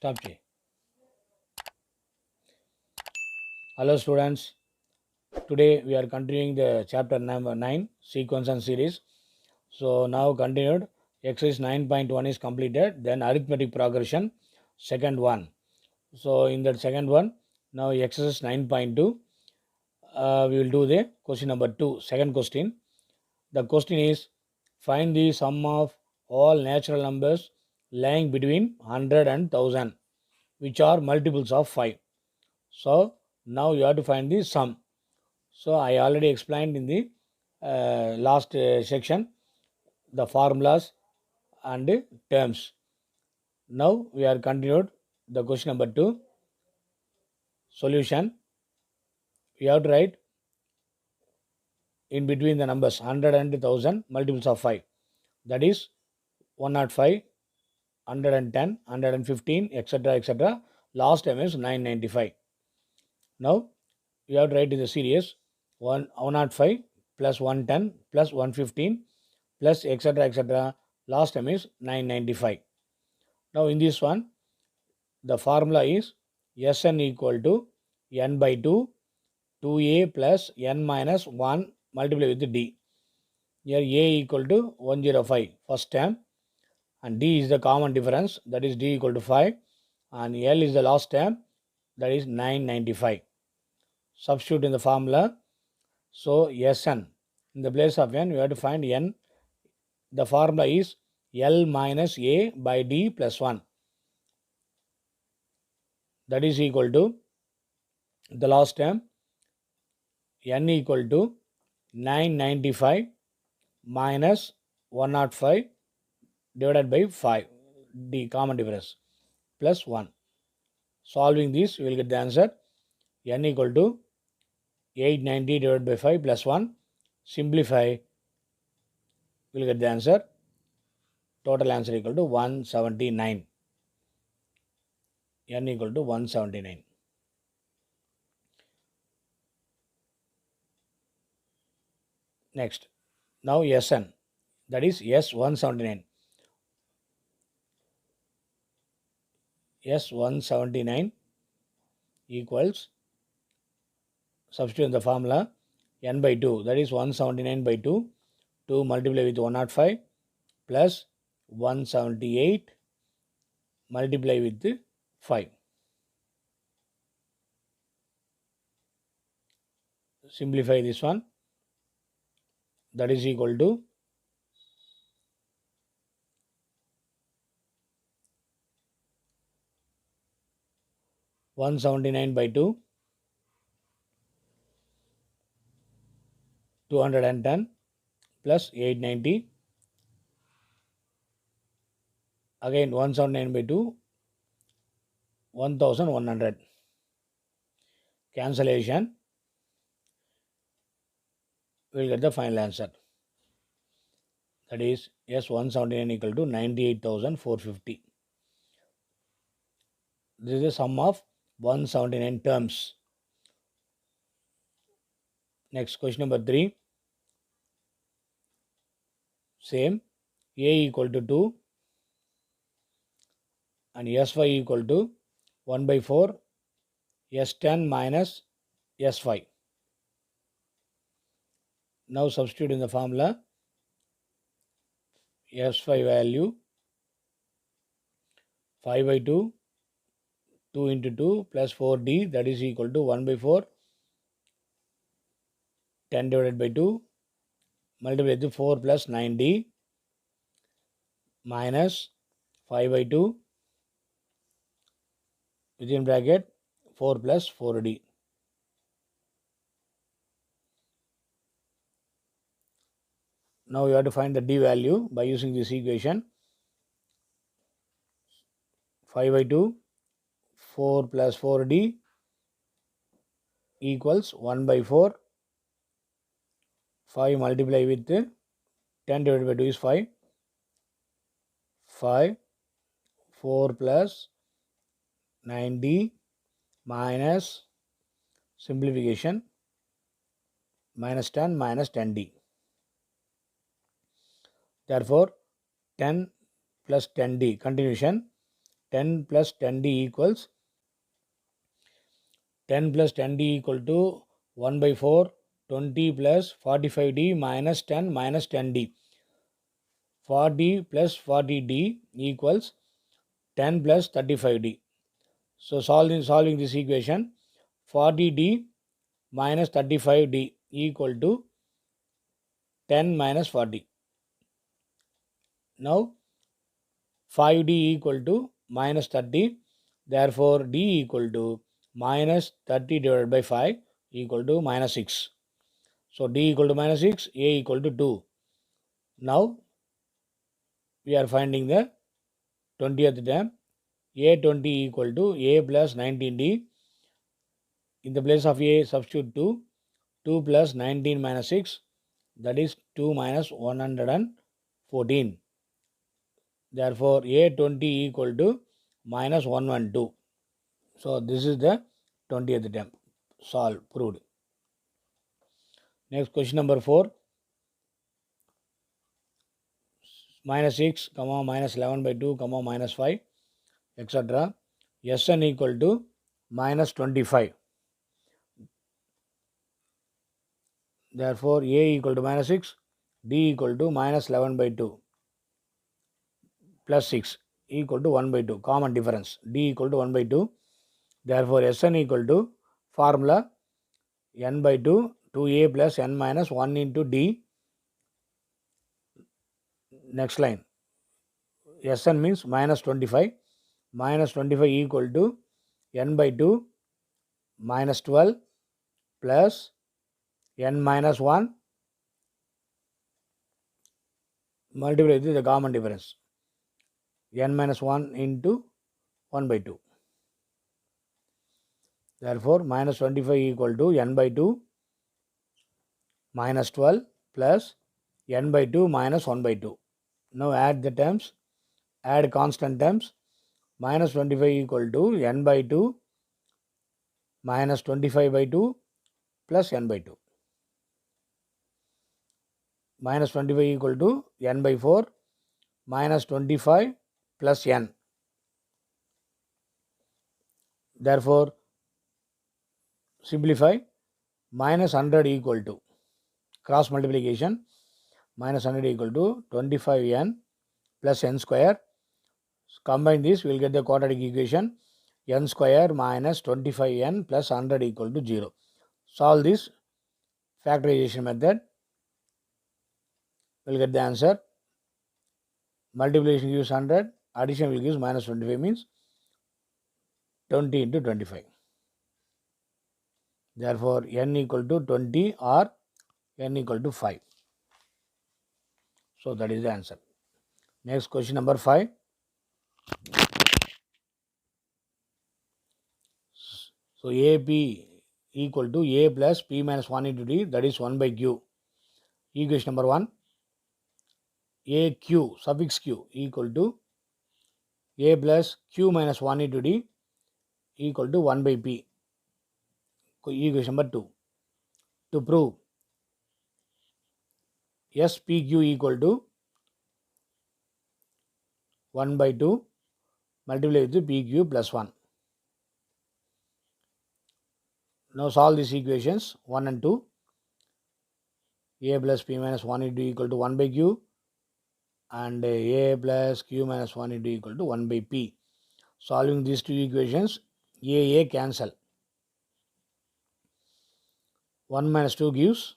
Stop చేయి. Hello students, today we are continuing the chapter number 9 sequence and series. So now continued, exercise 9.1 is completed, then arithmetic progression second one. So in that second one, now exercise 9.2, we will do the question number 2, second question. The question is, find the sum of all natural numbers lying between 100 and 1000 which are multiples of 5. So now you have to find the sum. So I already explained in the last section the formulas and terms. Now we are continued the question number 2. Solution. We have to write in between the numbers 100 and 1000 multiples of 5. That is 105, 110, 115, etc. etc. Last time is 995. Now you have to write in the series 105 plus 110 plus 115 plus etc. etc. Last time is 995. Now in this one, the formula is Sn equal to n by 2, 2a plus n minus 1 multiplied with d. Here a equal to 105 first term and d is the common difference, that is d equal to 5, and L is the last term, that is 995. Substitute in the formula. So Sn, in the place of n, we have to find n. The formula is L minus a by d plus 1. That is equal to the last term n equal to 995 minus 105 divided by 5, the common difference, plus 1. Solving this, we will get the answer n equal to 890 divided by 5 plus 1. Simplify, we will get the answer. Total answer equal to 179. N equal to 179. Next, now Sn, that is S179. S179 equals, substitute in the formula, n by 2, that is 179 by 2, 2 multiply with 105 plus 178 multiply with 5. Simplify this one, that is equal to 179 by 2, 210 plus 890, again 179 by 2, 1100. Cancellation, we will get the final answer. That is S179 equal to 98,450. This is the sum of 179 terms. Next, question number 3. Same, a equal to 2 and S5 equal to 1 by 4 S10 minus S5. Now substitute in the formula. S5 value 5 by 2, 2 into 2 plus 4d, that is equal to 1 by 4, 10 divided by 2, multiply with 4 plus 9d minus 5 by 2 within bracket 4 plus 4d. Now you have to find the d value by using this equation. 5 by 2, 4 plus 4d equals 1 by 4. 5 multiply with 10 divided by 2 is 5. 5, 4 plus 9d minus simplification minus 10 minus 10d. Therefore, 10 plus 10d continuation, 10 plus 10d equals 10 plus 10d equal to 1 by 4, 20 plus 45d minus 10 minus 10d. 40 plus 40d equals 10 plus 35d. So solving this equation, 40d minus 35d equal to 10 minus 40. Now 5d equal to minus 30. Therefore, d equal to minus 30 divided by 5 equal to minus 6. So, d equal to minus 6, a equal to 2. Now, we are finding the 20th term. A20 equal to a plus 19d. In the place of a, substitute 2. 2 plus 19 minus 6, that is 2 minus 114. Therefore, A20 equal to minus 112. So, this is the 20th term. Solved, proved. Next question number 4. Minus 6, comma, minus 11 by 2, comma, minus 5, etc. Sn equal to minus 25. Therefore, A equal to minus 6, D equal to minus 11 by 2, plus 6 equal to 1 by 2. Common difference. D equal to 1 by 2. Therefore, Sn equal to formula n by 2, 2a plus n minus 1 into d. Next line. Sn means minus 25. Minus 25 equal to n by 2 minus 12 plus n minus 1 multiplied with the common difference. N minus 1 into 1 by 2. Therefore, minus 25 equal to n by 2 minus 12 plus n by 2 minus 1 by 2. Now add the terms, add constant terms. Minus 25 equal to n by 2 minus 25 by 2 plus n by 2. Minus 25 equal to n by 4 minus 25 plus n. Therefore, simplify. Minus 100 equal to cross multiplication. Minus 100 equal to 25n plus n square. Combine this, we will get the quadratic equation. N square minus 25n plus 100 equal to 0. Solve this factorization method. We will get the answer. Multiplication gives 100, addition will give minus 25, means 20 into 25. Therefore, n equal to 20 or n equal to 5. So, that is the answer. Next question number 5. So, AP equal to a plus p minus 1 into d, that is 1 by q. Equation number 1. AQ suffix q equal to a plus q minus 1 into d equal to 1 by p. Equation number 2. To prove SPQ equal to 1 by 2 multiplied with PQ plus 1. Now solve these equations 1 and 2. A plus P minus 1 into equal to 1 by Q and A plus Q minus 1 into equal to 1 by P. Solving these two equations, A cancel. 1 minus 2 gives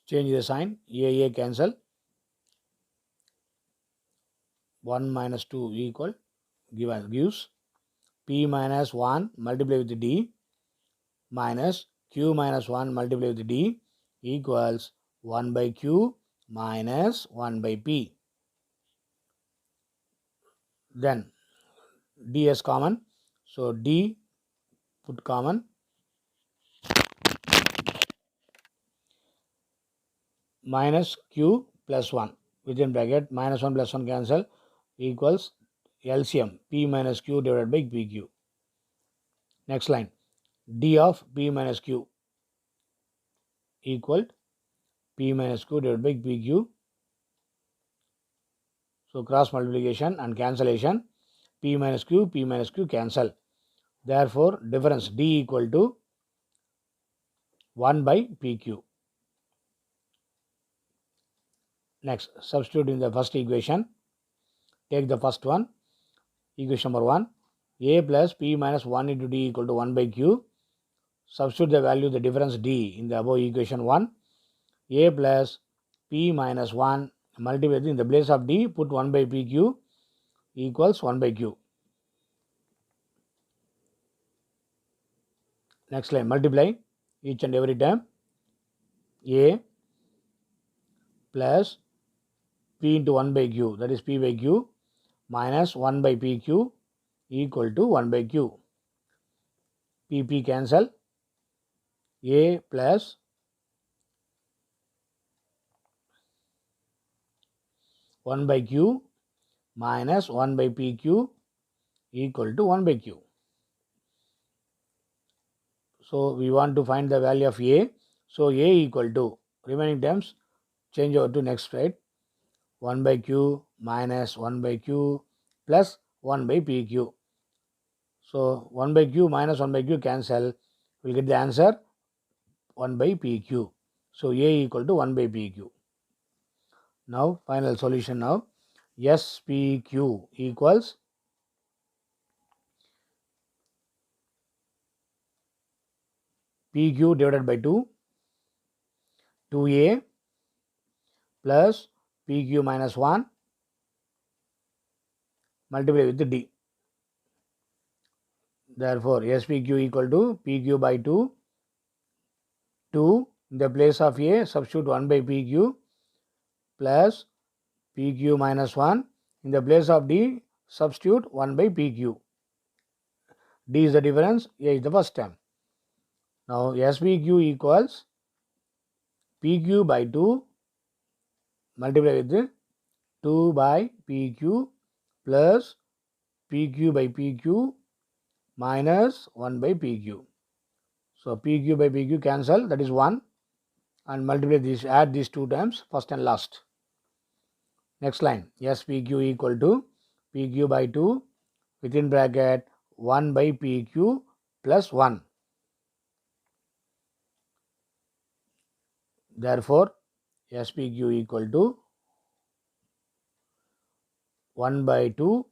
change the sign, A cancel. 1 minus 2 equal gives P minus 1 multiplied with D minus Q minus 1 multiplied with D equals 1 by Q minus 1 by P. Then D is common. So D put common. Minus Q plus 1 within bracket, minus 1 plus 1 cancel, equals LCM P minus Q divided by PQ. Next line, D of P minus Q equal P minus Q divided by PQ. So cross multiplication and cancellation, P minus Q cancel. Therefore, difference D equal to 1 by PQ. Next, substitute in the first equation. Take the first one, equation number 1. A plus P minus 1 into D equal to 1 by Q. Substitute the value, the difference D in the above equation 1. A plus P minus 1 multiply in the place of D, put 1 by PQ equals 1 by Q. Next line, multiply each and every term. A plus P into 1 by Q, that is P by Q, minus 1 by PQ equal to 1 by Q. PP cancel. A plus 1 by Q minus 1 by PQ equal to 1 by Q. So we want to find the value of A. So A equal to, remaining terms change over to next slide, 1 by Q minus 1 by Q plus 1 by PQ. So 1 by Q minus 1 by Q cancel, we will get the answer 1 by PQ. So A equal to 1 by PQ. Now final solution now, SPQ equals PQ divided by 2A plus PQ minus 1 multiply with D. Therefore, SPQ equal to PQ by 2. In the place of A, substitute 1 by PQ plus PQ minus 1. In the place of D, substitute 1 by PQ. D is the difference, A is the first term. Now, SPQ equals PQ by 2 multiply with 2 by PQ plus PQ by PQ minus 1 by PQ. So PQ by PQ cancel, that is 1, and multiply this, add these two terms, first and last. Next line, SPQ equal to PQ by 2 within bracket 1 by PQ plus 1. Therefore, SPQ equal to 1 by 2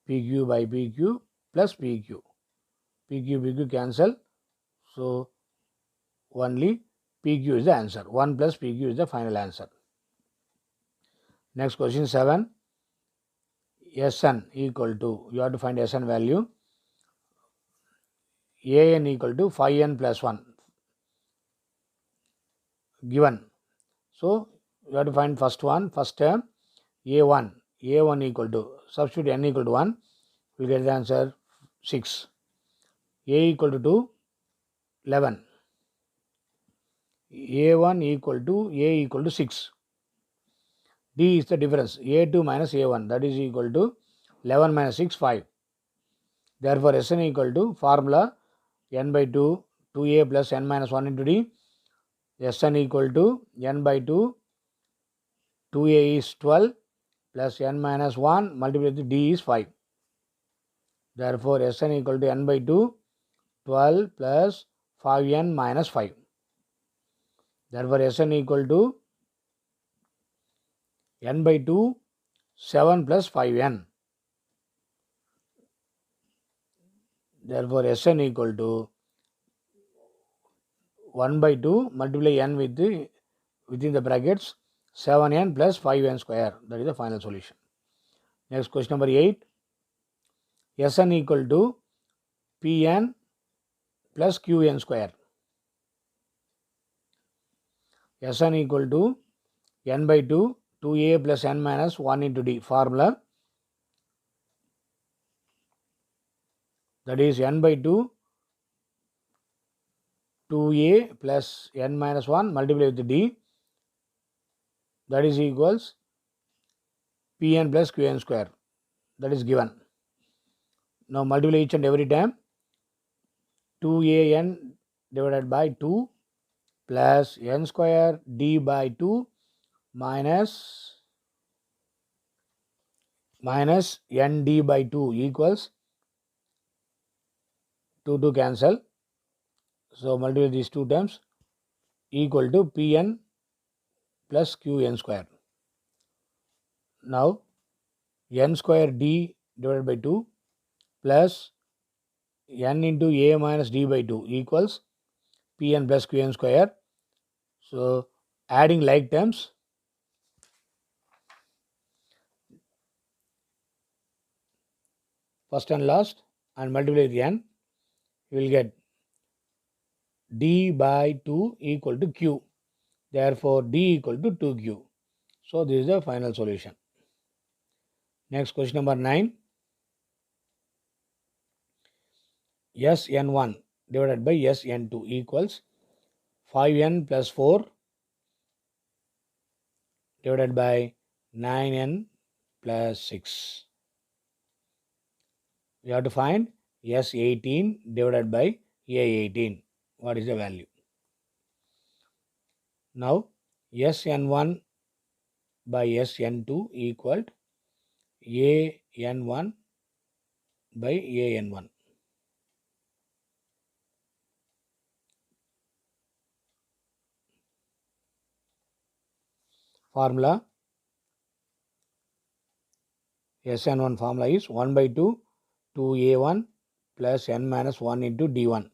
PQ by PQ plus PQ. PQ cancel. So only PQ is the answer. 1 plus PQ is the final answer. Next question 7. Sn equal to, you have to find Sn value. An equal to 5n plus 1 given. So you have to find first term A1 equal to, substitute n equal to 1, we will get the answer 6. A equal to 2, 11. A1 equal to 6. D is the difference, A2 minus A1, that is equal to 11 minus 6, 5. Therefore, Sn equal to formula n by 2, 2A plus n minus 1 into D. Sn equal to n by 2, 2A is 12 plus n minus 1 multiplied with D is 5. Therefore, Sn equal to n by 2, 12 plus 5n minus 5. Therefore, Sn equal to n by 2, 7 plus 5n. Therefore, Sn equal to 1 by 2 multiply n with within the brackets 7n plus 5n square. That is the final solution. Next question number 8. Sn equal to Pn plus Qn square. Sn equal to n by 2, 2A plus n minus 1 into D. Formula, that is n by 2, 2A plus n minus 1 multiply with D, that is equals Pn plus Qn square, that is given. Now multiply each and every term, 2an divided by 2 plus n square D by 2 minus minus nd by 2 equals 2 cancel. So multiply these two terms equal to Pn plus Qn square. Now n square d divided by 2 plus n into a minus d by 2 equals Pn plus Qn square. So adding like terms, first and last, and multiply with n, you will get d by 2 equal to q. Therefore, d equal to 2q. So this is the final solution. Next, question number 9. Sn1 divided by Sn2 equals 5n plus 4 divided by 9n plus 6. We have to find S18 divided by A18. What is the value? Now, Sn1 by Sn2 equal An1 by An1. Formula, Sn1 formula is 1 by 2 2a1 plus n minus 1 into d1.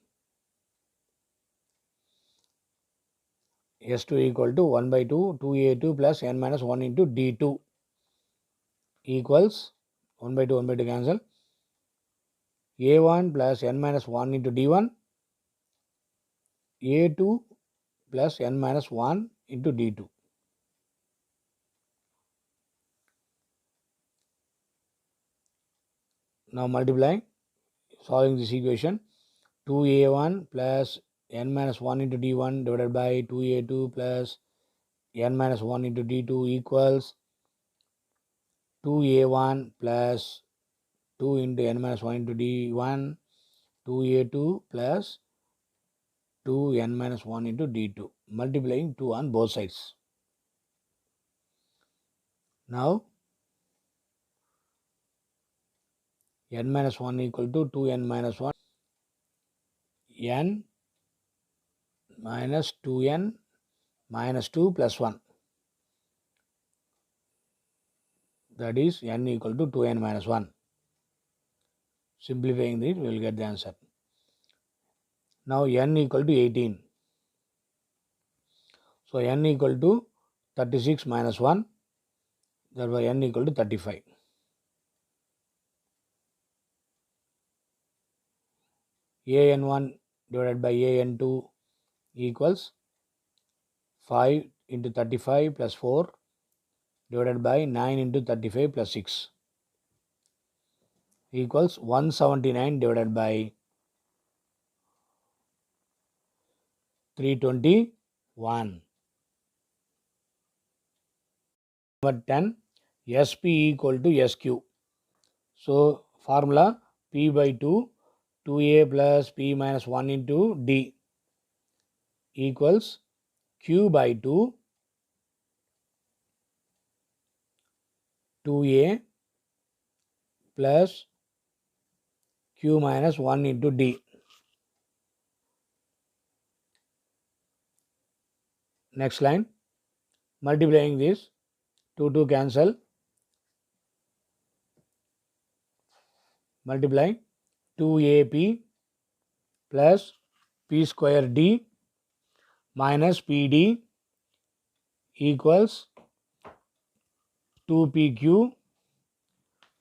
S2 equal to 1 by 2 2a2 plus n minus 1 into d2 equals 1 by 2 cancel. a1 plus n minus 1 into d1, a2 plus n minus 1 into d2. Now multiply, solving this equation, 2a1 plus n minus 1 into d1 divided by 2a2 plus n minus 1 into d2 equals 2a1 plus 2 into n minus 1 into d1, 2a2 plus 2n minus 1 into d2, multiplying 2 on both sides. Now n minus 1 equal to 2n minus 1, n minus 2n minus 2 plus 1, that is n equal to 2n minus 1. Simplifying this, we will get the answer. Now n equal to 18. So n equal to 36 minus 1, therefore n equal to 35. An1 divided by An2 equals 5 into 35 plus 4 divided by 9 into 35 plus 6 equals 179 divided by 321. Number 10, Sp equal to Sq. So formula P by 2, 2a plus P minus 1 into D equals Q by 2, 2a plus Q minus 1 into D. Next line, multiplying this, 2 cancel, multiply 2ap plus P square D minus PD equals 2pq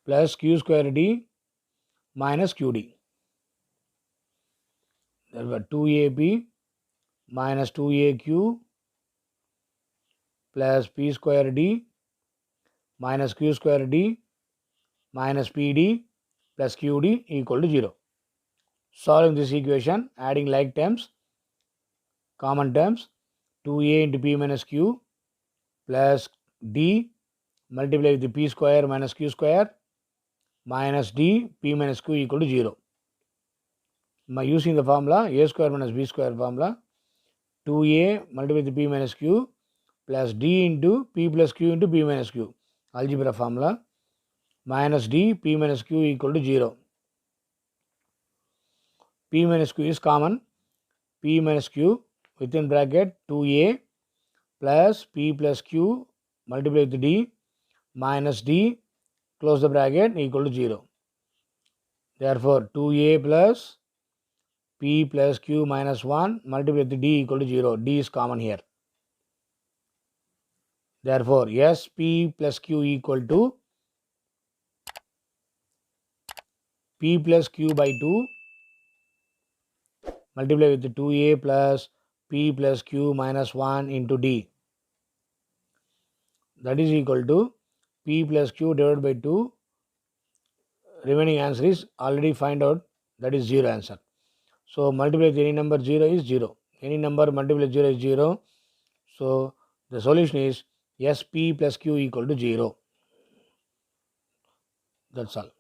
plus q square D minus qd. Therefore 2ab minus 2aq plus P square D minus q square D minus PD plus qd equal to 0. Solving this equation, adding like terms, common terms, 2a into P minus q plus D multiply with the P square minus q square minus D P minus q equal to 0. By using the formula a square minus b square formula, 2a multiply with the P minus q plus D into P plus q into P minus q, algebra formula, minus d, p minus q equal to 0. P minus q is common. P minus q within bracket 2a plus p plus q multiplied with d minus d, close the bracket, equal to 0. Therefore, 2a plus p plus q minus 1 multiplied with d equal to 0. D is common here. Therefore, sp plus q equal to p plus q by 2 multiply with 2a plus p plus q minus 1 into d. That is equal to p plus q divided by 2. Remaining answer is already find out, that is 0 answer. So multiply with any number 0 is 0. Any number multiply with 0 is 0. So the solution is sp plus q equal to 0. That's all.